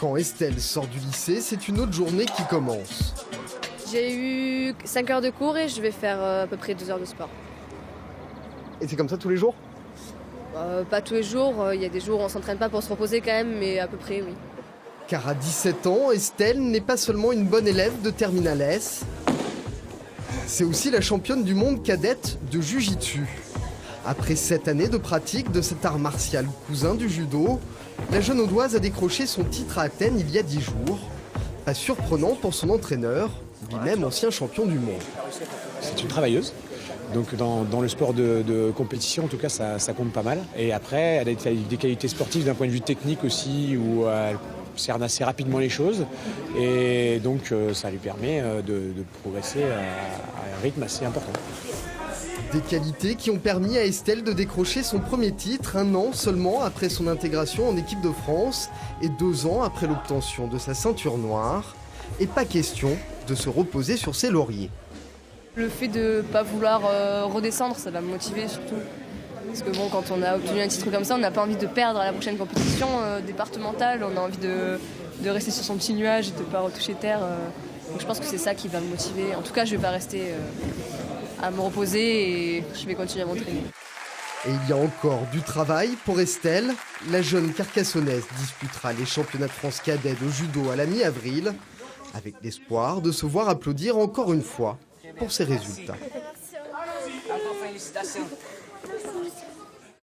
Quand Estelle sort du lycée, c'est une autre journée qui commence. J'ai eu 5 heures de cours et je vais faire à peu près 2 heures de sport. Et c'est comme ça tous les jours? Pas tous les jours, il y a des jours où on s'entraîne pas pour se reposer quand même, mais à peu près oui. Car à 17 ans, Estelle n'est pas seulement une bonne élève de Terminal S, c'est aussi la championne du monde cadette de Jiu-Jitsu. Après 7 années de pratique de cet art martial cousin du judo, la jeune Audoise a décroché son titre à Athènes il y a 10 jours. Pas surprenant pour son entraîneur, lui-même ancien champion du monde. C'est une travailleuse. Donc dans le sport de compétition, en tout cas, ça compte pas mal. Et après, elle a des qualités sportives d'un point de vue technique aussi, où elle cerne assez rapidement les choses. Et donc, ça lui permet de progresser à un rythme assez important. Des qualités qui ont permis à Estelle de décrocher son premier titre 1 an seulement après son intégration en équipe de France et 2 ans après l'obtention de sa ceinture noire. Et pas question de se reposer sur ses lauriers. Le fait de ne pas vouloir redescendre, ça va me motiver surtout. Parce que bon, quand on a obtenu un titre comme ça, on n'a pas envie de perdre à la prochaine compétition départementale. On a envie de rester sur son petit nuage et de ne pas retoucher terre. Donc je pense que c'est ça qui va me motiver. En tout cas, je ne vais pas rester à me reposer et je vais continuer à m'entraîner. Et il y a encore du travail pour Estelle. La jeune Carcassonnaise disputera les championnats de France cadets de judo à la mi-avril, avec l'espoir de se voir applaudir encore une fois pour ses résultats. Félicitations.